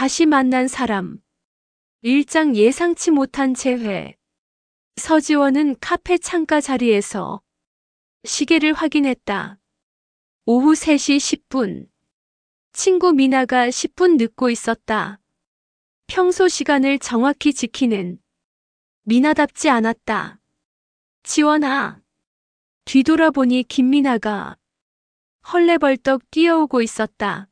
다시 만난 사람. 일장 예상치 못한 재회. 서지원은 카페 창가 자리에서 시계를 확인했다. 오후 3시 10분. 친구 미나가 10분 늦고 있었다. 평소 시간을 정확히 지키는 미나답지 않았다. 지원아. 뒤돌아보니 김미나가 헐레벌떡 뛰어오고 있었다.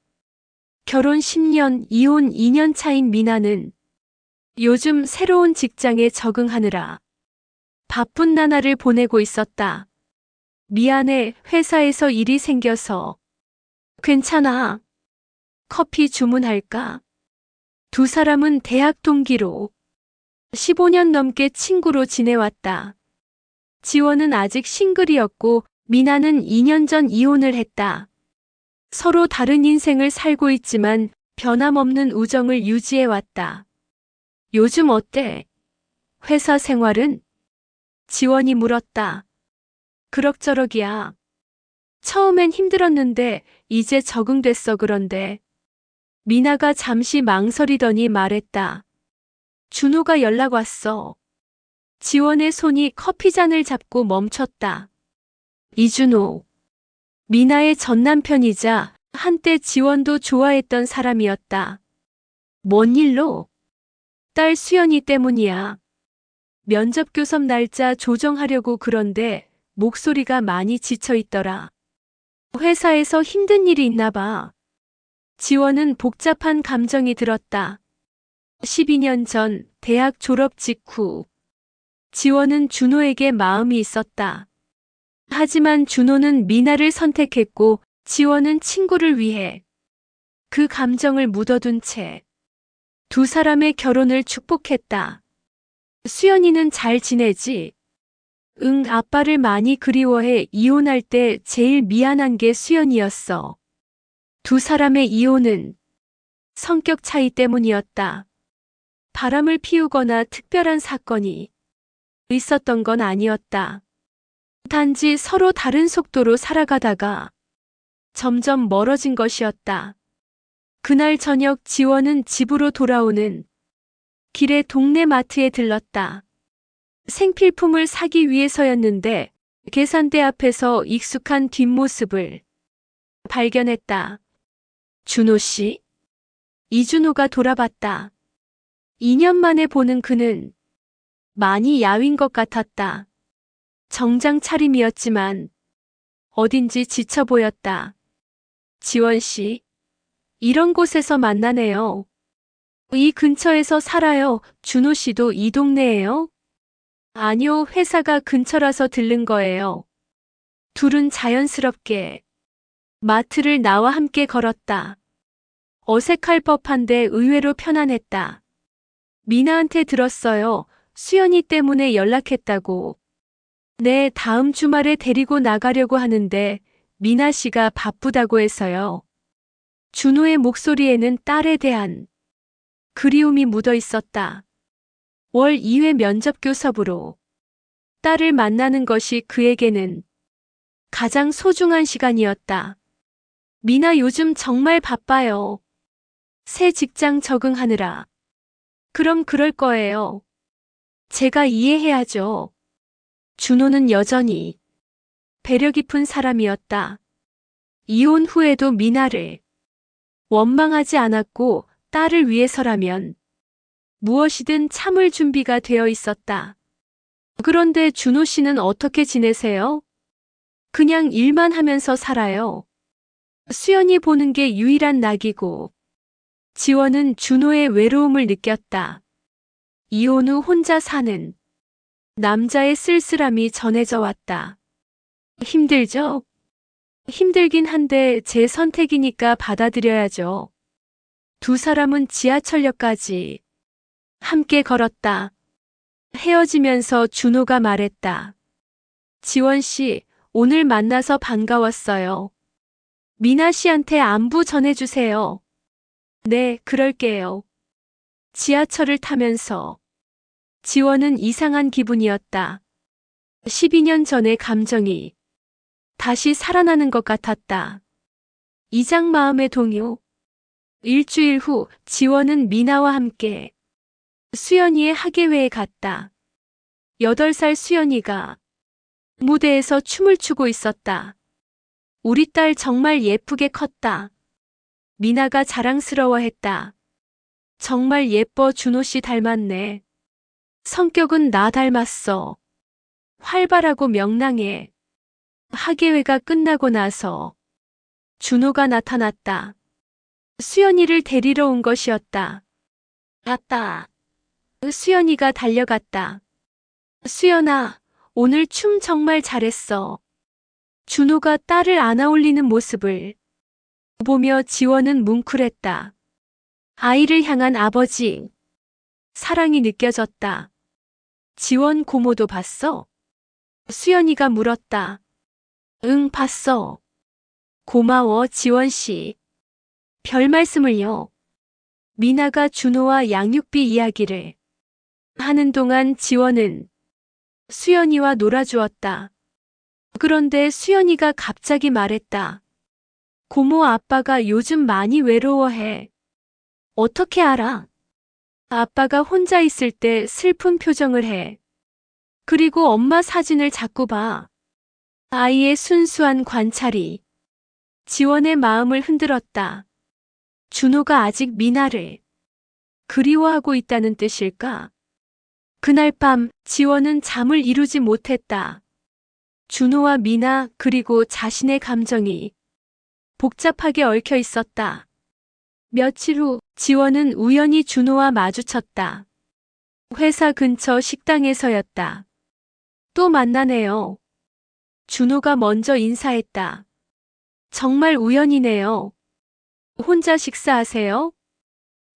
결혼 10년, 이혼 2년 차인 미나는 요즘 새로운 직장에 적응하느라 바쁜 나날을 보내고 있었다. 미안해, 회사에서 일이 생겨서. 괜찮아. 커피 주문할까? 두 사람은 대학 동기로 15년 넘게 친구로 지내왔다. 지원은 아직 싱글이었고 미나는 2년 전 이혼을 했다. 서로 다른 인생을 살고 있지만 변함없는 우정을 유지해왔다. 요즘 어때? 회사 생활은? 지원이 물었다. 그럭저럭이야. 처음엔 힘들었는데 이제 적응됐어. 그런데 미나가 잠시 망설이더니 말했다. 준호가 연락 왔어. 지원의 손이 커피잔을 잡고 멈췄다. 이준호. 미나의 전남편이자 한때 지원도 좋아했던 사람이었다. 뭔 일로? 딸 수연이 때문이야. 면접 교섭 날짜 조정하려고. 그런데 목소리가 많이 지쳐 있더라. 회사에서 힘든 일이 있나 봐. 지원은 복잡한 감정이 들었다. 12년 전 대학 졸업 직후 지원은 준호에게 마음이 있었다. 하지만 준호는 미나를 선택했고 지원은 친구를 위해 그 감정을 묻어둔 채 두 사람의 결혼을 축복했다. 수연이는 잘 지내지? 응, 아빠를 많이 그리워해. 이혼할 때 제일 미안한 게 수연이었어. 두 사람의 이혼은 성격 차이 때문이었다. 바람을 피우거나 특별한 사건이 있었던 건 아니었다. 단지 서로 다른 속도로 살아가다가 점점 멀어진 것이었다. 그날 저녁 지원은 집으로 돌아오는 길에 동네 마트에 들렀다. 생필품을 사기 위해서였는데 계산대 앞에서 익숙한 뒷모습을 발견했다. 준호 씨? 이준호가 돌아봤다. 2년 만에 보는 그는 많이 야윈 것 같았다. 정장 차림이었지만 어딘지 지쳐 보였다. 지원 씨, 이런 곳에서 만나네요. 이 근처에서 살아요. 준호 씨도 이 동네예요? 아니요, 회사가 근처라서 들른 거예요. 둘은 자연스럽게 마트를 나와 함께 걸었다. 어색할 법한데 의외로 편안했다. 미나한테 들었어요. 수연이 때문에 연락했다고. 네, 다음 주말에 데리고 나가려고 하는데 미나 씨가 바쁘다고 해서요. 준호의 목소리에는 딸에 대한 그리움이 묻어 있었다. 월 2회 면접 교섭으로 딸을 만나는 것이 그에게는 가장 소중한 시간이었다. 미나 요즘 정말 바빠요. 새 직장 적응하느라. 그럼 그럴 거예요. 제가 이해해야죠. 준호는 여전히 배려 깊은 사람이었다. 이혼 후에도 미나를 원망하지 않았고 딸을 위해서라면 무엇이든 참을 준비가 되어 있었다. 그런데 준호 씨는 어떻게 지내세요? 그냥 일만 하면서 살아요. 수연이 보는 게 유일한 낙이고. 지원은 준호의 외로움을 느꼈다. 이혼 후 혼자 사는 남자의 쓸쓸함이 전해져 왔다. 힘들죠? 힘들긴 한데 제 선택이니까 받아들여야죠. 두 사람은 지하철역까지 함께 걸었다. 헤어지면서 준호가 말했다. 지원 씨, 오늘 만나서 반가웠어요. 미나 씨한테 안부 전해주세요. 네, 그럴게요. 지하철을 타면서 지원은 이상한 기분이었다. 12년 전의 감정이 다시 살아나는 것 같았다. 이장 마음의 동요. 일주일 후 지원은 미나와 함께 수연이의 학예회에 갔다. 8살 수연이가 무대에서 춤을 추고 있었다. 우리 딸 정말 예쁘게 컸다. 미나가 자랑스러워했다. 정말 예뻐, 준호 씨 닮았네. 성격은 나 닮았어. 활발하고 명랑해. 학예회가 끝나고 나서 준호가 나타났다. 수연이를 데리러 온 것이었다. 아따. 수연이가 달려갔다. 수연아, 오늘 춤 정말 잘했어. 준호가 딸을 안아올리는 모습을 보며 지원은 뭉클했다. 아이를 향한 아버지 사랑이 느껴졌다. 지원 고모도 봤어? 수연이가 물었다. 응, 봤어. 고마워, 지원 씨. 별 말씀을요. 미나가 준호와 양육비 이야기를 하는 동안 지원은 수연이와 놀아주었다. 그런데 수연이가 갑자기 말했다. 고모, 아빠가 요즘 많이 외로워해. 어떻게 알아? 아빠가 혼자 있을 때 슬픈 표정을 해. 그리고 엄마 사진을 자꾸 봐. 아이의 순수한 관찰이 지원의 마음을 흔들었다. 준호가 아직 미나를 그리워하고 있다는 뜻일까? 그날 밤 지원은 잠을 이루지 못했다. 준호와 미나 그리고 자신의 감정이 복잡하게 얽혀 있었다. 며칠 후 지원은 우연히 준호와 마주쳤다. 회사 근처 식당에서였다. 또 만나네요. 준호가 먼저 인사했다. 정말 우연이네요. 혼자 식사하세요?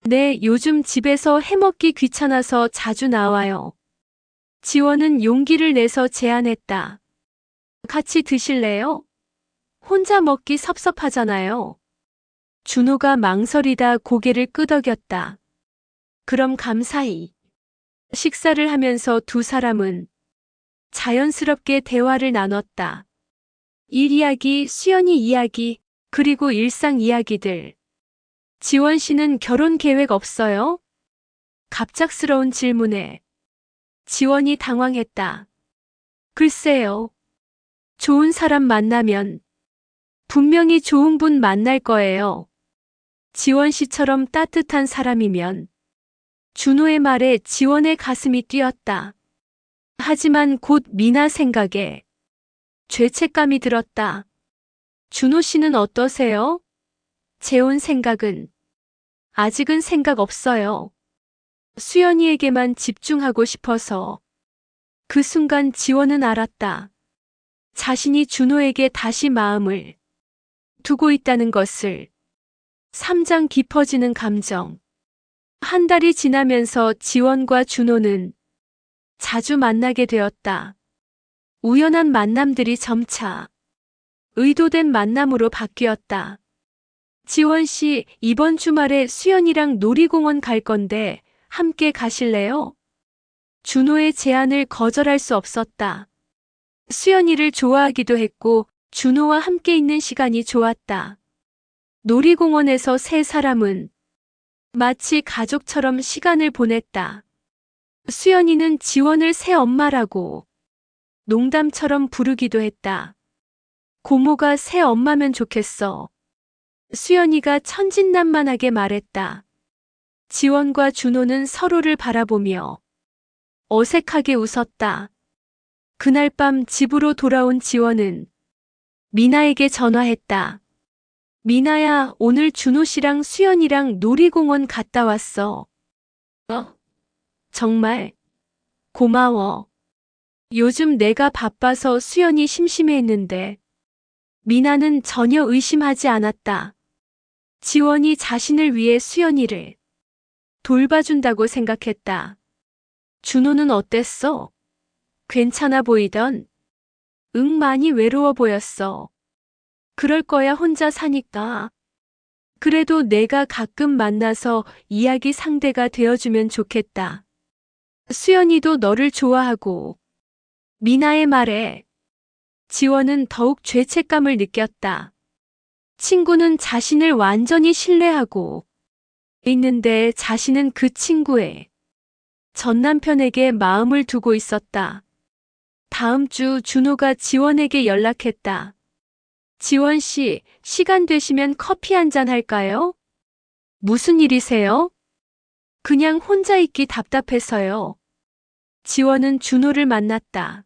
네, 요즘 집에서 해먹기 귀찮아서 자주 나와요. 지원은 용기를 내서 제안했다. 같이 드실래요? 혼자 먹기 섭섭하잖아요. 준호가 망설이다 고개를 끄덕였다. 그럼 감사히. 식사를 하면서 두 사람은 자연스럽게 대화를 나눴다. 일 이야기, 수연이 이야기, 그리고 일상 이야기들. 지원 씨는 결혼 계획 없어요? 갑작스러운 질문에 지원이 당황했다. 글쎄요. 좋은 사람 만나면 분명히 좋은 분 만날 거예요. 지원 씨처럼 따뜻한 사람이면. 준호의 말에 지원의 가슴이 뛰었다. 하지만 곧 미나 생각에 죄책감이 들었다. 준호 씨는 어떠세요? 재혼 생각은? 아직은 생각 없어요. 수연이에게만 집중하고 싶어서. 그 순간 지원은 알았다. 자신이 준호에게 다시 마음을 두고 있다는 것을. 3장 깊어지는 감정. 한 달이 지나면서 지원과 준호는 자주 만나게 되었다. 우연한 만남들이 점차 의도된 만남으로 바뀌었다. 지원 씨, 이번 주말에 수연이랑 놀이공원 갈 건데 함께 가실래요? 준호의 제안을 거절할 수 없었다. 수연이를 좋아하기도 했고 준호와 함께 있는 시간이 좋았다. 놀이공원에서 세 사람은 마치 가족처럼 시간을 보냈다. 수연이는 지원을 새엄마라고 농담처럼 부르기도 했다. 고모가 새엄마면 좋겠어. 수연이가 천진난만하게 말했다. 지원과 준호는 서로를 바라보며 어색하게 웃었다. 그날 밤 집으로 돌아온 지원은 미나에게 전화했다. 미나야, 오늘 준호 씨랑 수연이랑 놀이공원 갔다 왔어. 정말 고마워. 요즘 내가 바빠서 수연이 심심해했는데. 미나는 전혀 의심하지 않았다. 지원이 자신을 위해 수연이를 돌봐준다고 생각했다. 준호는 어땠어? 괜찮아 보이던? 응, 많이 외로워 보였어. 그럴 거야, 혼자 사니까. 그래도 내가 가끔 만나서 이야기 상대가 되어주면 좋겠다. 수연이도 너를 좋아하고. 미나의 말에 지원은 더욱 죄책감을 느꼈다. 친구는 자신을 완전히 신뢰하고 있는데 자신은 그 친구의 전 남편에게 마음을 두고 있었다. 다음 주 준호가 지원에게 연락했다. 지원 씨, 시간 되시면 커피 한잔 할까요? 무슨 일이세요? 그냥 혼자 있기 답답해서요. 지원은 준호를 만났다.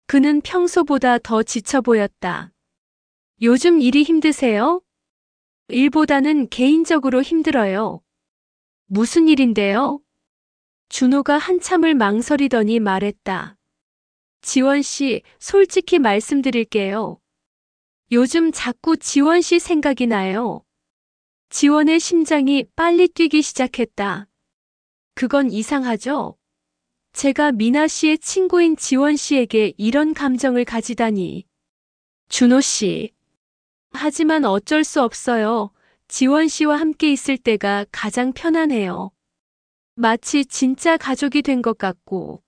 그는 평소보다 더 지쳐 보였다. 요즘 일이 힘드세요? 일보다는 개인적으로 힘들어요. 무슨 일인데요? 준호가 한참을 망설이더니 말했다. 지원 씨, 솔직히 말씀드릴게요. 요즘 자꾸 지원 씨 생각이 나요. 지원의 심장이 빨리 뛰기 시작했다. 그건 이상하죠? 제가 미나 씨의 친구인 지원 씨에게 이런 감정을 가지다니. 준호 씨. 하지만 어쩔 수 없어요. 지원 씨와 함께 있을 때가 가장 편안해요. 마치 진짜 가족이 된 것 같고.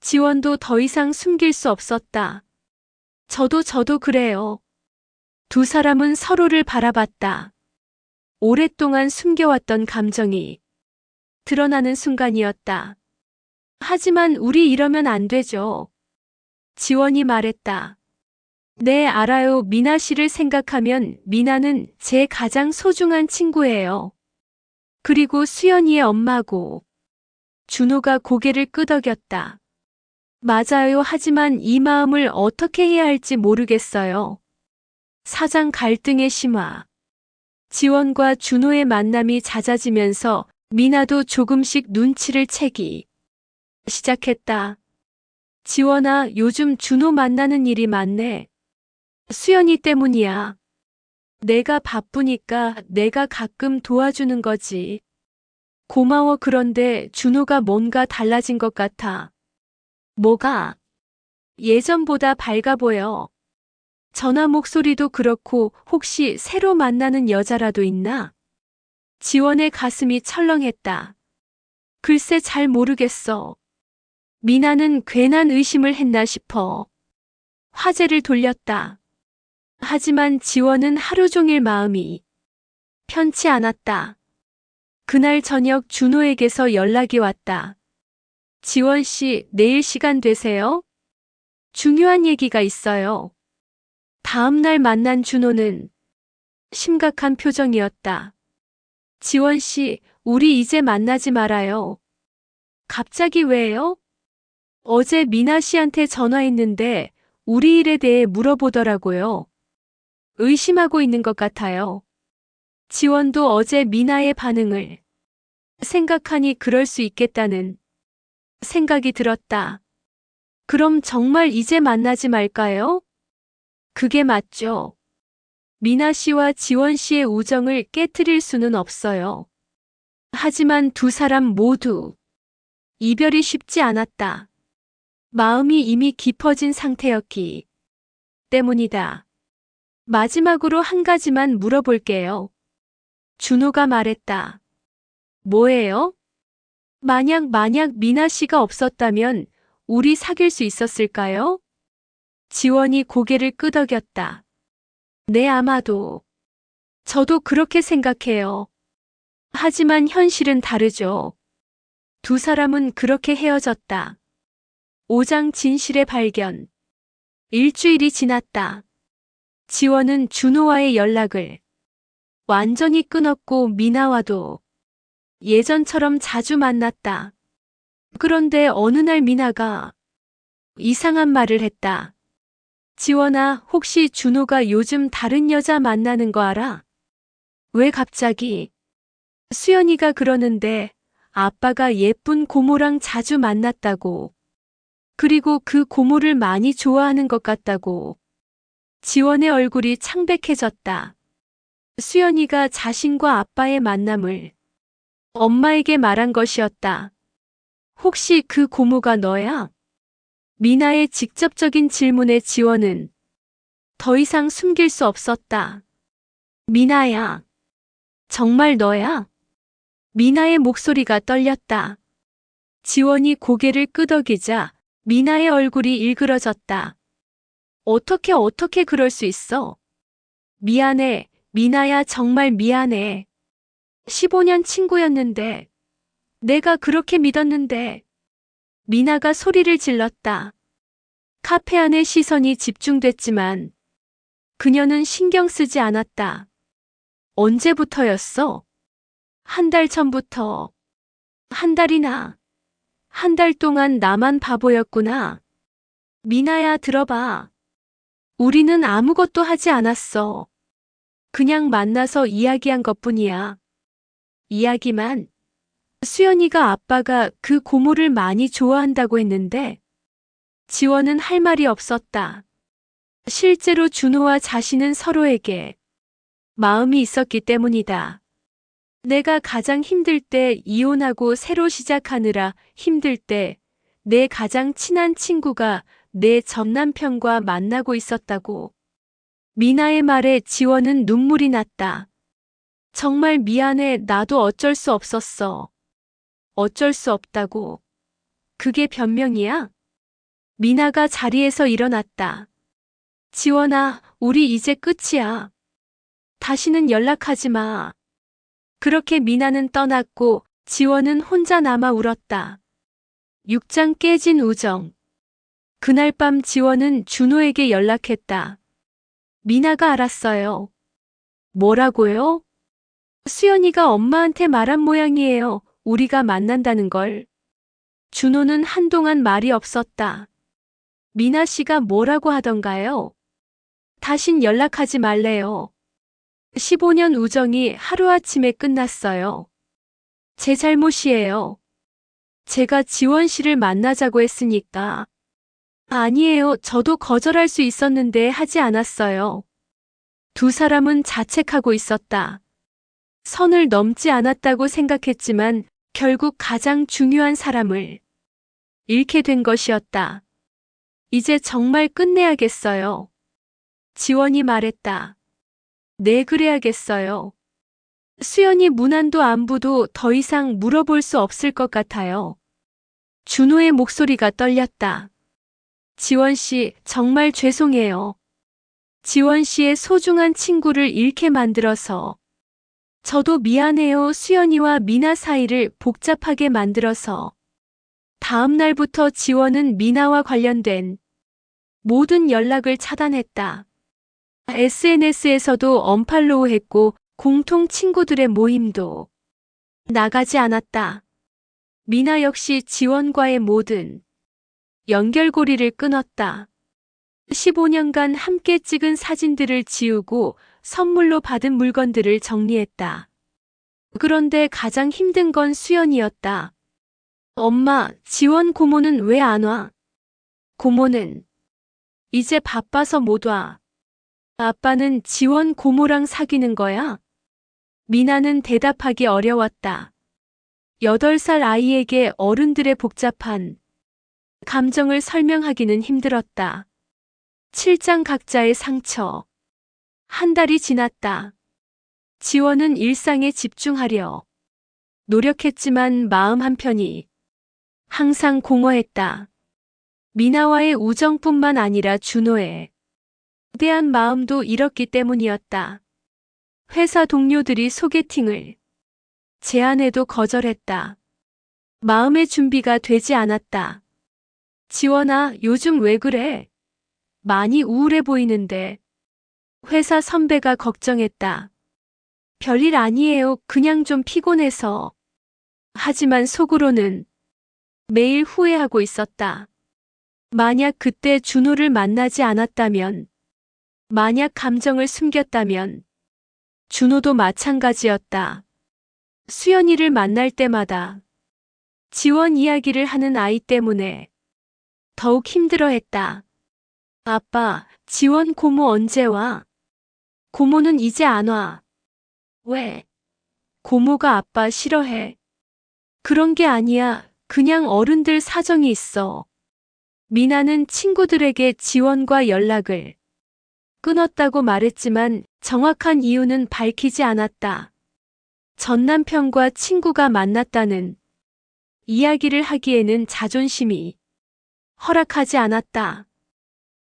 지원도 더 이상 숨길 수 없었다. 저도 그래요. 두 사람은 서로를 바라봤다. 오랫동안 숨겨왔던 감정이 드러나는 순간이었다. 하지만 우리 이러면 안 되죠. 지원이 말했다. 네, 알아요. 미나 씨를 생각하면 미나는 제 가장 소중한 친구예요. 그리고 수연이의 엄마고. 준호가 고개를 끄덕였다. 맞아요. 하지만 이 마음을 어떻게 해야 할지 모르겠어요. 사장 갈등의 심화. 지원과 준호의 만남이 잦아지면서 미나도 조금씩 눈치를 채기 시작했다. 지원아, 요즘 준호 만나는 일이 많네. 수연이 때문이야. 내가 바쁘니까 내가 가끔 도와주는 거지. 고마워. 그런데 준호가 뭔가 달라진 것 같아. 뭐가? 예전보다 밝아 보여. 전화 목소리도 그렇고 혹시 새로 만나는 여자라도 있나? 지원의 가슴이 철렁했다. 글쎄 잘 모르겠어. 미나는 괜한 의심을 했나 싶어. 화제를 돌렸다. 하지만 지원은 하루 종일 마음이 편치 않았다. 그날 저녁 준호에게서 연락이 왔다. 지원 씨, 내일 시간 되세요? 중요한 얘기가 있어요. 다음 날 만난 준호는 심각한 표정이었다. 지원 씨, 우리 이제 만나지 말아요. 갑자기 왜요? 어제 미나 씨한테 전화했는데 우리 일에 대해 물어보더라고요. 의심하고 있는 것 같아요. 지원도 어제 미나의 반응을 생각하니 그럴 수 있겠다는 생각이 들었다. 그럼 정말 이제 만나지 말까요? 그게 맞죠. 미나 씨와 지원 씨의 우정을 깨트릴 수는 없어요. 하지만 두 사람 모두 이별이 쉽지 않았다. 마음이 이미 깊어진 상태였기 때문이다. 마지막으로 한 가지만 물어볼게요. 준호가 말했다. 뭐예요? 만약 미나 씨가 없었다면 우리 사귈 수 있었을까요? 지원이 고개를 끄덕였다. 네, 아마도. 저도 그렇게 생각해요. 하지만 현실은 다르죠. 두 사람은 그렇게 헤어졌다. 5장 진실의 발견. 일주일이 지났다. 지원은 준호와의 연락을 완전히 끊었고 미나와도 예전처럼 자주 만났다. 그런데 어느 날 미나가 이상한 말을 했다. 지원아, 혹시 준호가 요즘 다른 여자 만나는 거 알아? 왜 갑자기? 수연이가 그러는데 아빠가 예쁜 고모랑 자주 만났다고. 그리고 그 고모를 많이 좋아하는 것 같다고. 지원의 얼굴이 창백해졌다. 수연이가 자신과 아빠의 만남을 엄마에게 말한 것이었다. 혹시 그 고모가 너야? 미나의 직접적인 질문에 지원은 더 이상 숨길 수 없었다. 미나야. 정말 너야? 미나의 목소리가 떨렸다. 지원이 고개를 끄덕이자 미나의 얼굴이 일그러졌다. 어떻게 그럴 수 있어? 미안해, 미나야, 정말 미안해. 15년 친구였는데, 내가 그렇게 믿었는데. 미나가 소리를 질렀다. 카페 안에 시선이 집중됐지만 그녀는 신경 쓰지 않았다. 언제부터였어? 한 달 전부터. 한 달이나. 한 달 동안 나만 바보였구나. 미나야, 들어봐. 우리는 아무것도 하지 않았어. 그냥 만나서 이야기한 것뿐이야. 이야기만. 수연이가 아빠가 그 고모를 많이 좋아한다고 했는데 지원은 할 말이 없었다. 실제로 준호와 자신은 서로에게 마음이 있었기 때문이다. 내가 가장 힘들 때 이혼하고 새로 시작하느라 힘들 때 내 가장 친한 친구가 내 전 남편과 만나고 있었다고. 미나의 말에 지원은 눈물이 났다. 정말 미안해. 나도 어쩔 수 없었어. 어쩔 수 없다고. 그게 변명이야? 미나가 자리에서 일어났다. 지원아, 우리 이제 끝이야. 다시는 연락하지 마. 그렇게 미나는 떠났고 지원은 혼자 남아 울었다. 6장 깨진 우정. 그날 밤 지원은 준호에게 연락했다. 미나가 알았어요. 뭐라고요? 수연이가 엄마한테 말한 모양이에요. 우리가 만난다는 걸. 준호는 한동안 말이 없었다. 미나 씨가 뭐라고 하던가요? 다신 연락하지 말래요. 15년 우정이 하루아침에 끝났어요. 제 잘못이에요. 제가 지원 씨를 만나자고 했으니까. 아니에요. 저도 거절할 수 있었는데 하지 않았어요. 두 사람은 자책하고 있었다. 선을 넘지 않았다고 생각했지만 결국 가장 중요한 사람을 잃게 된 것이었다. 이제 정말 끝내야겠어요. 지원이 말했다. 네, 그래야겠어요. 수연이 문안도 안부도 더 이상 물어볼 수 없을 것 같아요. 준호의 목소리가 떨렸다. 지원 씨, 정말 죄송해요. 지원 씨의 소중한 친구를 잃게 만들어서. 저도 미안해요. 수연이와 미나 사이를 복잡하게 만들어서. 다음 날부터 지원은 미나와 관련된 모든 연락을 차단했다. SNS에서도 언팔로우했고 공통 친구들의 모임도 나가지 않았다. 미나 역시 지원과의 모든 연결고리를 끊었다. 15년간 함께 찍은 사진들을 지우고 선물로 받은 물건들을 정리했다. 그런데 가장 힘든 건 수연이었다. 엄마, 지원 고모는 왜 안 와? 고모는 이제 바빠서 못 와. 아빠는 지원 고모랑 사귀는 거야? 미나는 대답하기 어려웠다. 8살 아이에게 어른들의 복잡한 감정을 설명하기는 힘들었다. 7장 각자의 상처. 한 달이 지났다. 지원은 일상에 집중하려 노력했지만 마음 한편이 항상 공허했다. 미나와의 우정뿐만 아니라 준호에 대한 마음도 잃었기 때문이었다. 회사 동료들이 소개팅을 제안해도 거절했다. 마음의 준비가 되지 않았다. 지원아, 요즘 왜 그래? 많이 우울해 보이는데. 회사 선배가 걱정했다. 별일 아니에요. 그냥 좀 피곤해서. 하지만 속으로는 매일 후회하고 있었다. 만약 그때 준호를 만나지 않았다면, 만약 감정을 숨겼다면, 준호도 마찬가지였다. 수연이를 만날 때마다 지원 이야기를 하는 아이 때문에 더욱 힘들어했다. 아빠, 지원 고모 언제 와? 고모는 이제 안 와. 왜? 고모가 아빠 싫어해. 그런 게 아니야. 그냥 어른들 사정이 있어. 미나는 친구들에게 지원과 연락을 끊었다고 말했지만 정확한 이유는 밝히지 않았다. 전 남편과 친구가 만났다는 이야기를 하기에는 자존심이 허락하지 않았다.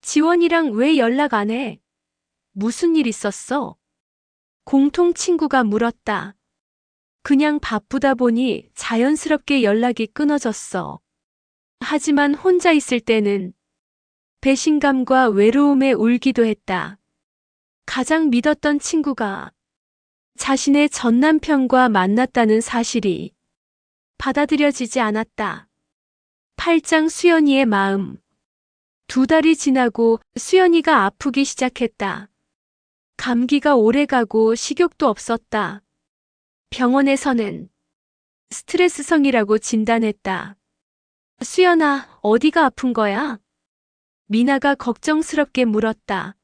지원이랑 왜 연락 안 해? 무슨 일 있었어? 공통 친구가 물었다. 그냥 바쁘다 보니 자연스럽게 연락이 끊어졌어. 하지만 혼자 있을 때는 배신감과 외로움에 울기도 했다. 가장 믿었던 친구가 자신의 전 남편과 만났다는 사실이 받아들여지지 않았다. 8장 수연이의 마음. 2달이 지나고 수연이가 아프기 시작했다. 감기가 오래가고 식욕도 없었다. 병원에서는 스트레스성이라고 진단했다. 수연아, 어디가 아픈 거야? 미나가 걱정스럽게 물었다.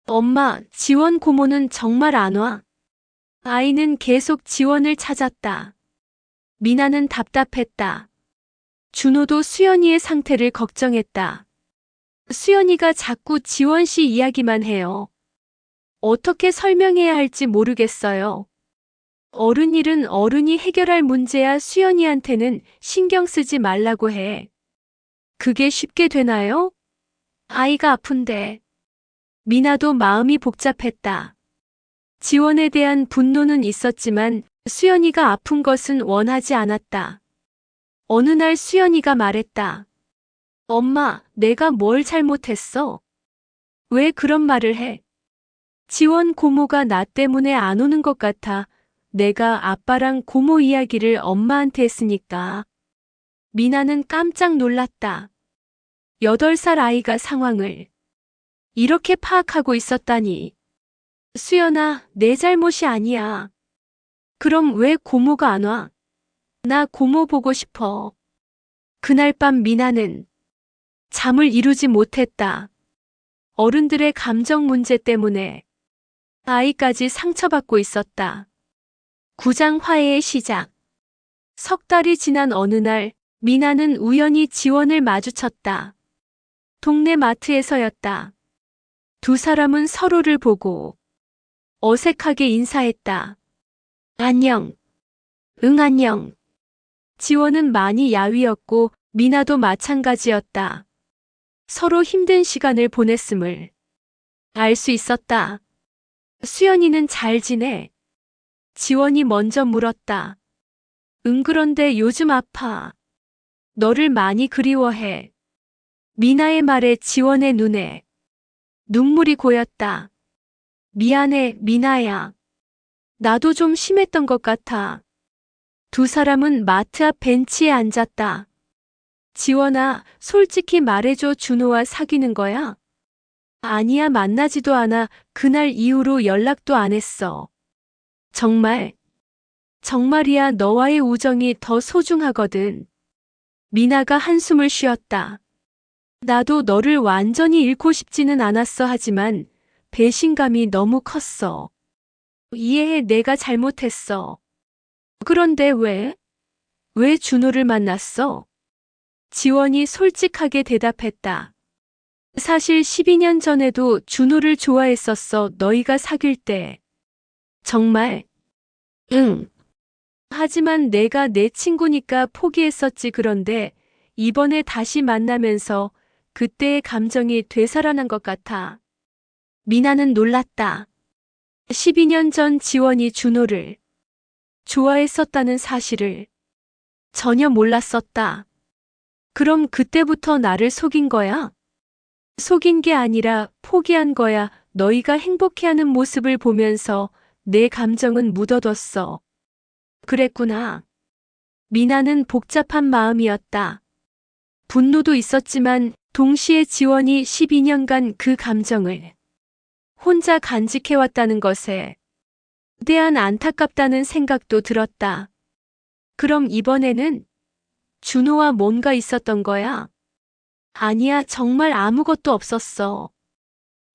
엄마, 지원 고모는 정말 안 와. 아이는 계속 지원을 찾았다. 미나는 답답했다. 준호도 수연이의 상태를 걱정했다. 수연이가 자꾸 지원 씨 이야기만 해요. 어떻게 설명해야 할지 모르겠어요. 어른 일은 어른이 해결할 문제야. 수연이한테는 신경 쓰지 말라고 해. 그게 쉽게 되나요? 아이가 아픈데. 미나도 마음이 복잡했다. 지원에 대한 분노는 있었지만 수연이가 아픈 것은 원하지 않았다. 어느 날 수연이가 말했다. 엄마, 내가 뭘 잘못했어? 왜 그런 말을 해? 지원 고모가 나 때문에 안 오는 것 같아. 내가 아빠랑 고모 이야기를 엄마한테 했으니까. 미나는 깜짝 놀랐다. 8살 아이가 상황을 이렇게 파악하고 있었다니. 수연아, 내 잘못이 아니야. 그럼 왜 고모가 안 와? 나 고모 보고 싶어. 그날 밤 미나는 잠을 이루지 못했다. 어른들의 감정 문제 때문에 아이까지 상처받고 있었다. 9장 화해의 시작. 석 달이 지난 어느 날 미나는 우연히 지원을 마주쳤다. 동네 마트에서였다. 두 사람은 서로를 보고 어색하게 인사했다. 안녕. 응, 안녕. 지원은 많이 야위었고 미나도 마찬가지였다. 서로 힘든 시간을 보냈음을 알 수 있었다. 수연이는 잘 지내? 지원이 먼저 물었다. 응, 그런데 요즘 아파. 너를 많이 그리워해. 미나의 말에 지원의 눈에 눈물이 고였다. 미안해, 미나야. 나도 좀 심했던 것 같아. 두 사람은 마트 앞 벤치에 앉았다. 지원아, 솔직히 말해줘. 준호와 사귀는 거야? 아니야, 만나지도 않아. 그날 이후로 연락도 안 했어. 정말, 정말이야. 너와의 우정이 더 소중하거든. 미나가 한숨을 쉬었다. 나도 너를 완전히 잃고 싶지는 않았어. 하지만 배신감이 너무 컸어. 이해해, 내가 잘못했어. 그런데 왜 준호를 만났어? 지원이 솔직하게 대답했다. 사실 12년 전에도 준호를 좋아했었어. 너희가 사귈 때. 정말? 응. 하지만 내가 내 친구니까 포기했었지. 그런데 이번에 다시 만나면서 그때의 감정이 되살아난 것 같아. 미나는 놀랐다. 12년 전 지원이 준호를 좋아했었다는 사실을 전혀 몰랐었다. 그럼 그때부터 나를 속인 거야? 속인 게 아니라 포기한 거야. 너희가 행복해하는 모습을 보면서 내 감정은 묻어뒀어. 그랬구나. 미나는 복잡한 마음이었다. 분노도 있었지만 동시에 지원이 12년간 그 감정을 혼자 간직해왔다는 것에 대한 안타깝다는 생각도 들었다. 그럼 이번에는 준호와 뭔가 있었던 거야? 아니야, 정말 아무것도 없었어.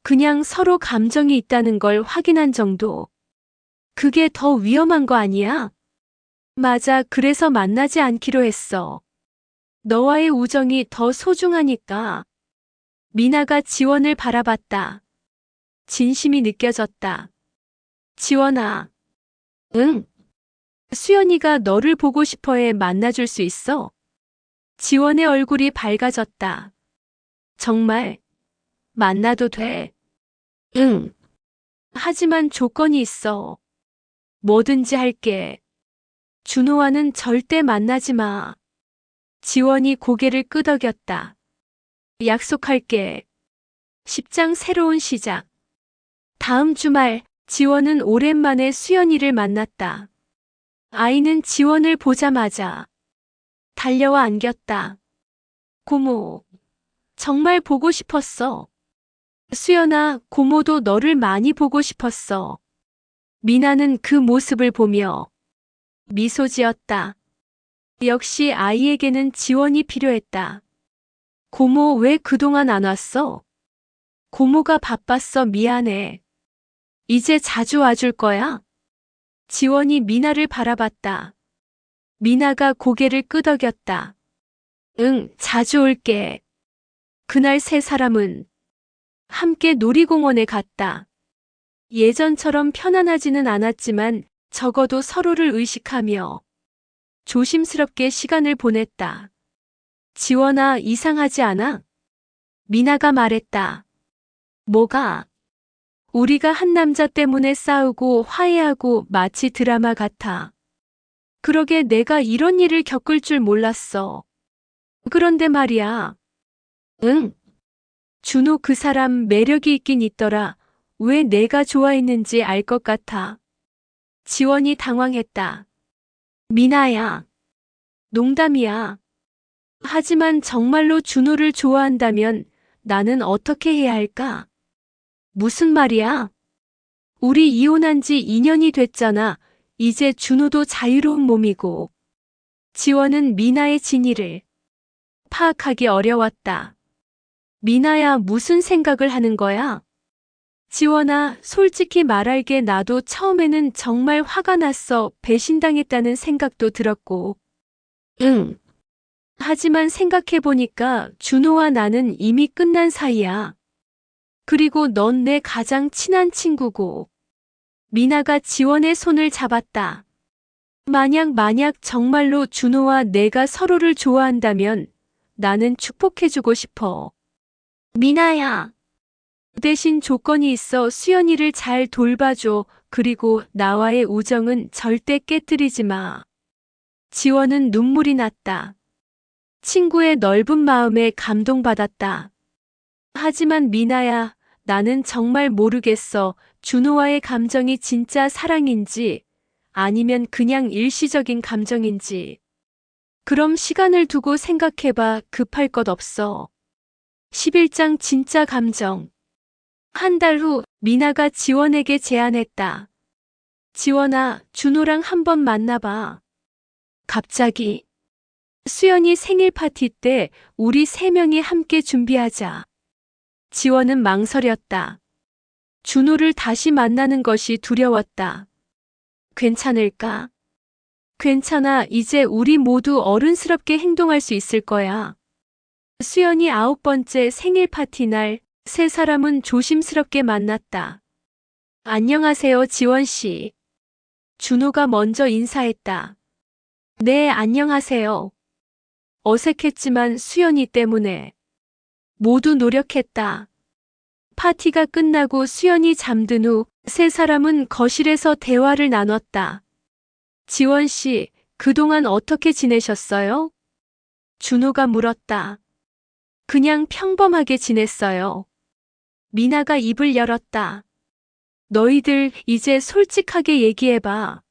그냥 서로 감정이 있다는 걸 확인한 정도. 그게 더 위험한 거 아니야? 맞아, 그래서 만나지 않기로 했어. 너와의 우정이 더 소중하니까. 미나가 지원을 바라봤다. 진심이 느껴졌다. 지원아. 응. 수연이가 너를 보고 싶어해. 만나줄 수 있어? 지원의 얼굴이 밝아졌다. 정말? 만나도 돼? 응. 하지만 조건이 있어. 뭐든지 할게. 준호와는 절대 만나지 마. 지원이 고개를 끄덕였다. 약속할게. 10장 새로운 시작. 다음 주말, 지원은 오랜만에 수연이를 만났다. 아이는 지원을 보자마자 달려와 안겼다. 고모, 정말 보고 싶었어. 수연아, 고모도 너를 많이 보고 싶었어. 미나는 그 모습을 보며 미소 지었다. 역시 아이에게는 지원이 필요했다. 고모, 왜 그동안 안 왔어? 고모가 바빴어. 미안해. 이제 자주 와줄 거야? 지원이 미나를 바라봤다. 미나가 고개를 끄덕였다. 응, 자주 올게. 그날 세 사람은 함께 놀이공원에 갔다. 예전처럼 편안하지는 않았지만 적어도 서로를 의식하며 조심스럽게 시간을 보냈다. 지원아, 이상하지 않아? 미나가 말했다. 뭐가? 우리가 한 남자 때문에 싸우고 화해하고 마치 드라마 같아. 그러게 내가 이런 일을 겪을 줄 몰랐어. 그런데 말이야. 응. 준호 그 사람 매력이 있긴 있더라. 왜 내가 좋아했는지 알 것 같아. 지원이 당황했다. 미나야. 농담이야. 하지만 정말로 준호를 좋아한다면 나는 어떻게 해야 할까? 무슨 말이야? 우리 이혼한 지 2년이 됐잖아. 이제 준호도 자유로운 몸이고. 지원은 미나의 진위를 파악하기 어려웠다. 미나야, 무슨 생각을 하는 거야? 지원아, 솔직히 말할게 나도 처음에는 정말 화가 났어. 배신당했다는 생각도 들었고. 응. 하지만 생각해보니까 준호와 나는 이미 끝난 사이야. 그리고 넌 내 가장 친한 친구고. 미나가 지원의 손을 잡았다. 만약 정말로 준호와 내가 서로를 좋아한다면 나는 축복해주고 싶어. 미나야. 대신 조건이 있어. 수연이를 잘 돌봐줘. 그리고 나와의 우정은 절대 깨뜨리지 마. 지원은 눈물이 났다. 친구의 넓은 마음에 감동받았다. 하지만 미나야, 나는 정말 모르겠어. 준호와의 감정이 진짜 사랑인지 아니면 그냥 일시적인 감정인지. 그럼 시간을 두고 생각해봐. 급할 것 없어. 11장 진짜 감정. 한 달 후 미나가 지원에게 제안했다. 지원아, 준호랑 한번 만나봐. 갑자기. 수연이 생일 파티 때 우리 세 명이 함께 준비하자. 지원은 망설였다. 준호를 다시 만나는 것이 두려웠다. 괜찮을까? 괜찮아. 이제 우리 모두 어른스럽게 행동할 수 있을 거야. 수연이 9번째 생일 파티 날, 세 사람은 조심스럽게 만났다. 안녕하세요, 지원 씨. 준호가 먼저 인사했다. 네, 안녕하세요. 어색했지만 수연이 때문에 모두 노력했다. 파티가 끝나고 수연이 잠든 후 세 사람은 거실에서 대화를 나눴다. 지원 씨, 그동안 어떻게 지내셨어요? 준호가 물었다. 그냥 평범하게 지냈어요. 미나가 입을 열었다. 너희들 이제 솔직하게 얘기해봐.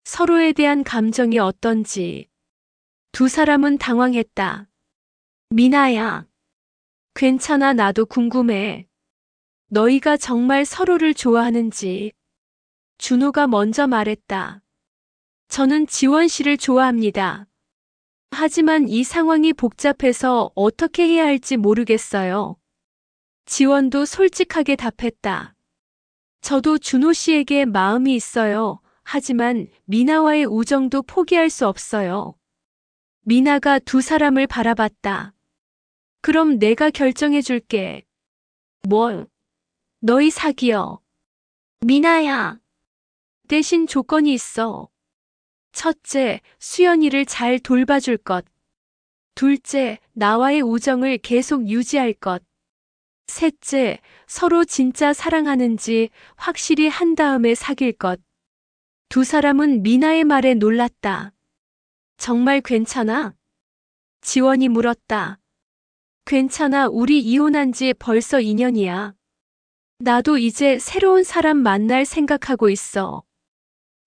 서로에 대한 감정이 어떤지. 두 사람은 당황했다. 미나야. 괜찮아, 나도 궁금해. 너희가 정말 서로를 좋아하는지. 준호가 먼저 말했다. 저는 지원 씨를 좋아합니다. 하지만 이 상황이 복잡해서 어떻게 해야 할지 모르겠어요. 지원도 솔직하게 답했다. 저도 준호 씨에게 마음이 있어요. 하지만 미나와의 우정도 포기할 수 없어요. 미나가 두 사람을 바라봤다. 그럼 내가 결정해 줄게. 뭘? 너희 사귀어. 미나야. 대신 조건이 있어. 첫째, 수연이를 잘 돌봐줄 것. 둘째, 나와의 우정을 계속 유지할 것. 셋째, 서로 진짜 사랑하는지 확실히 한 다음에 사귈 것. 두 사람은 미나의 말에 놀랐다. 정말 괜찮아? 지원이 물었다. 괜찮아, 우리 이혼한 지 벌써 2년이야. 나도 이제 새로운 사람 만날 생각하고 있어.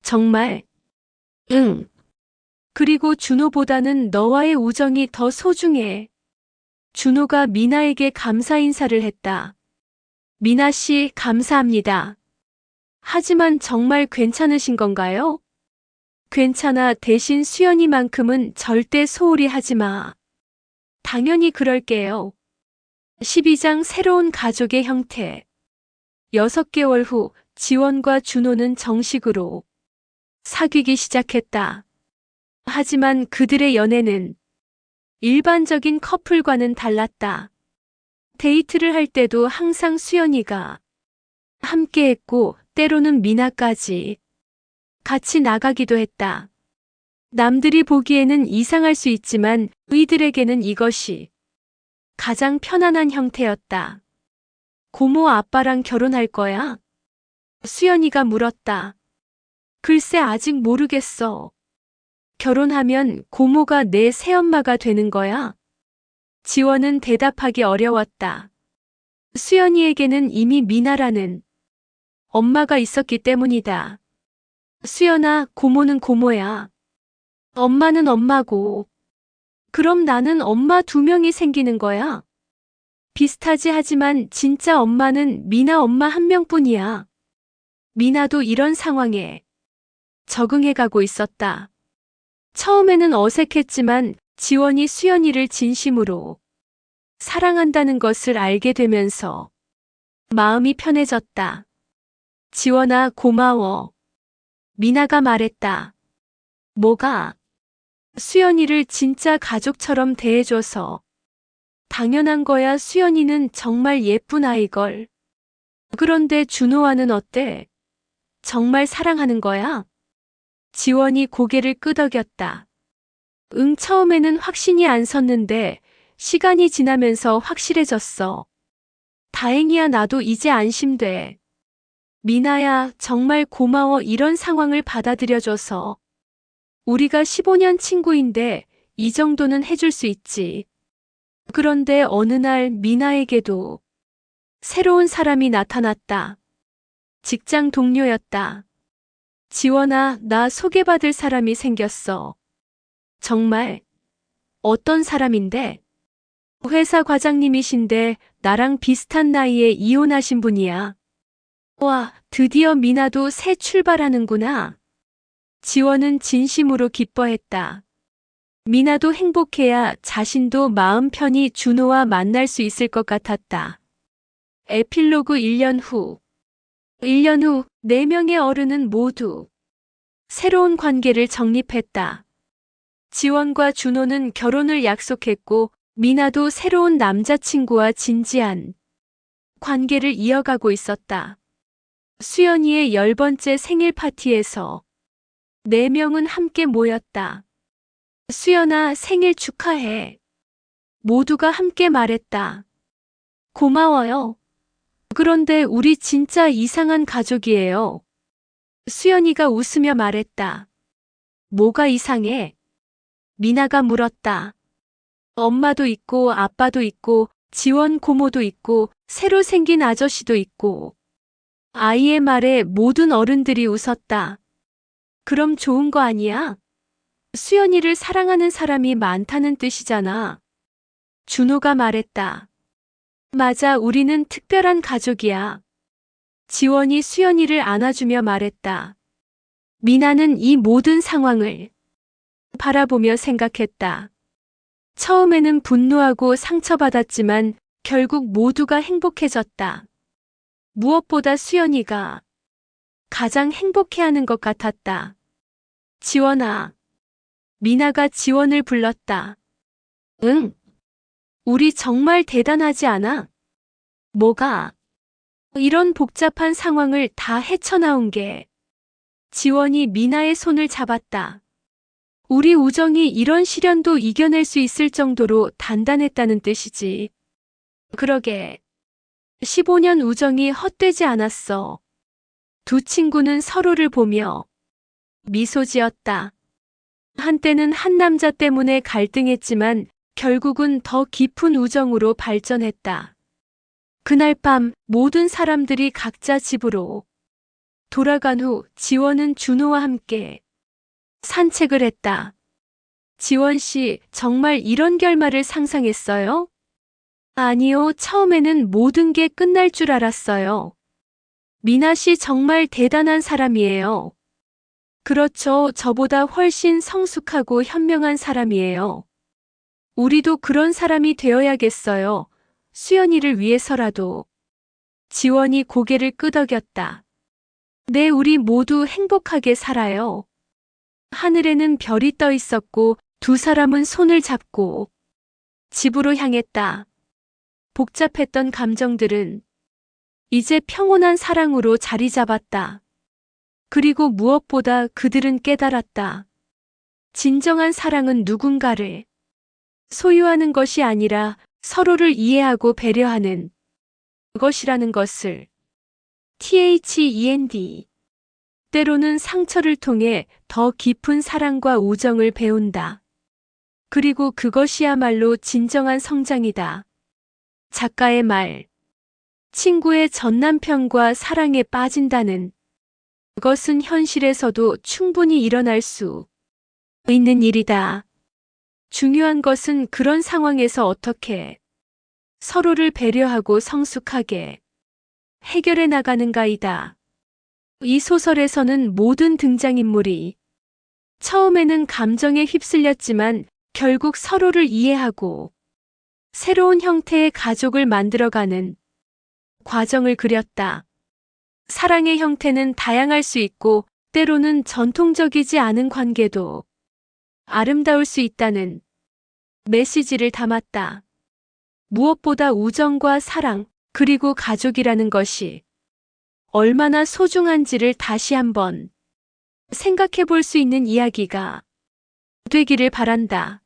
정말? 응. 그리고 준호보다는 너와의 우정이 더 소중해. 준호가 미나에게 감사 인사를 했다. 미나 씨, 감사합니다. 하지만 정말 괜찮으신 건가요? 괜찮아, 대신 수연이만큼은 절대 소홀히 하지 마. 당연히 그럴게요. 12장 새로운 가족의 형태. 6개월 후 지원과 준호는 정식으로 사귀기 시작했다. 하지만 그들의 연애는 일반적인 커플과는 달랐다. 데이트를 할 때도 항상 수연이가 함께했고 때로는 미나까지 같이 나가기도 했다. 남들이 보기에는 이상할 수 있지만 의들에게는 이것이 가장 편안한 형태였다. 고모 아빠랑 결혼할 거야? 수연이가 물었다. 글쎄 아직 모르겠어. 결혼하면 고모가 내 새엄마가 되는 거야? 지원은 대답하기 어려웠다. 수연이에게는 이미 미나라는 엄마가 있었기 때문이다. 수연아, 고모는 고모야. 엄마는 엄마고. 그럼 나는 엄마 2명이 생기는 거야? 비슷하지 하지만 진짜 엄마는 미나 엄마 1명뿐이야. 미나도 이런 상황에 적응해가고 있었다. 처음에는 어색했지만 지원이 수연이를 진심으로 사랑한다는 것을 알게 되면서 마음이 편해졌다. 지원아, 고마워. 미나가 말했다. 뭐가? 수연이를 진짜 가족처럼 대해줘서 당연한 거야. 수연이는 정말 예쁜 아이걸. 그런데 준호와는 어때? 정말 사랑하는 거야? 지원이 고개를 끄덕였다. 응, 처음에는 확신이 안 섰는데 시간이 지나면서 확실해졌어. 다행이야, 나도 이제 안심돼. 미나야, 정말 고마워. 이런 상황을 받아들여줘서. 우리가 15년 친구인데 이 정도는 해줄 수 있지. 그런데 어느 날 미나에게도 새로운 사람이 나타났다. 직장 동료였다. 지원아, 나 소개받을 사람이 생겼어. 정말? 어떤 사람인데? 회사 과장님이신데 나랑 비슷한 나이에 이혼하신 분이야. 와, 드디어 미나도 새 출발하는구나. 지원은 진심으로 기뻐했다. 미나도 행복해야 자신도 마음 편히 준호와 만날 수 있을 것 같았다. 에필로그 1년 후. 1년 후 4명의 어른은 모두 새로운 관계를 정립했다. 지원과 준호는 결혼을 약속했고 미나도 새로운 남자친구와 진지한 관계를 이어가고 있었다. 수연이의 10번째 생일 파티에서 4명은 함께 모였다. 수연아, 생일 축하해. 모두가 함께 말했다. 고마워요. 그런데 우리 진짜 이상한 가족이에요. 수연이가 웃으며 말했다. 뭐가 이상해? 미나가 물었다. 엄마도 있고 아빠도 있고 지원 고모도 있고 새로 생긴 아저씨도 있고. 아이의 말에 모든 어른들이 웃었다. 그럼 좋은 거 아니야? 수연이를 사랑하는 사람이 많다는 뜻이잖아. 준호가 말했다. 맞아, 우리는 특별한 가족이야. 지원이 수연이를 안아주며 말했다. 미나는 이 모든 상황을 바라보며 생각했다. 처음에는 분노하고 상처받았지만 결국 모두가 행복해졌다. 무엇보다 수연이가 가장 행복해하는 것 같았다. 지원아. 미나가 지원을 불렀다. 응. 우리 정말 대단하지 않아? 뭐가? 이런 복잡한 상황을 다 헤쳐나온 게. 지원이 미나의 손을 잡았다. 우리 우정이 이런 시련도 이겨낼 수 있을 정도로 단단했다는 뜻이지. 그러게. 15년 우정이 헛되지 않았어. 두 친구는 서로를 보며 미소 지었다. 한때는 한 남자 때문에 갈등했지만 결국은 더 깊은 우정으로 발전했다. 그날 밤 모든 사람들이 각자 집으로 돌아간 후 지원은 준호와 함께 산책을 했다. 지원 씨, 정말 이런 결말을 상상했어요? 아니요, 처음에는 모든 게 끝날 줄 알았어요. 미나 씨 정말 대단한 사람이에요. 그렇죠. 저보다 훨씬 성숙하고 현명한 사람이에요. 우리도 그런 사람이 되어야겠어요. 수연이를 위해서라도. 지원이 고개를 끄덕였다. 네, 우리 모두 행복하게 살아요. 하늘에는 별이 떠 있었고 두 사람은 손을 잡고 집으로 향했다. 복잡했던 감정들은 이제 평온한 사랑으로 자리 잡았다. 그리고 무엇보다 그들은 깨달았다. 진정한 사랑은 누군가를 소유하는 것이 아니라 서로를 이해하고 배려하는 것이라는 것을. THEND. 때로는 상처를 통해 더 깊은 사랑과 우정을 배운다. 그리고 그것이야말로 진정한 성장이다. 작가의 말. 친구의 전 남편과 사랑에 빠진다는 그것은 현실에서도 충분히 일어날 수 있는 일이다. 중요한 것은 그런 상황에서 어떻게 서로를 배려하고 성숙하게 해결해 나가는가이다. 이 소설에서는 모든 등장인물이 처음에는 감정에 휩쓸렸지만 결국 서로를 이해하고 새로운 형태의 가족을 만들어가는 과정을 그렸다. 사랑의 형태는 다양할 수 있고 때로는 전통적이지 않은 관계도 아름다울 수 있다는 메시지를 담았다. 무엇보다 우정과 사랑, 그리고 가족이라는 것이 얼마나 소중한지를 다시 한번 생각해 볼 수 있는 이야기가 되기를 바란다.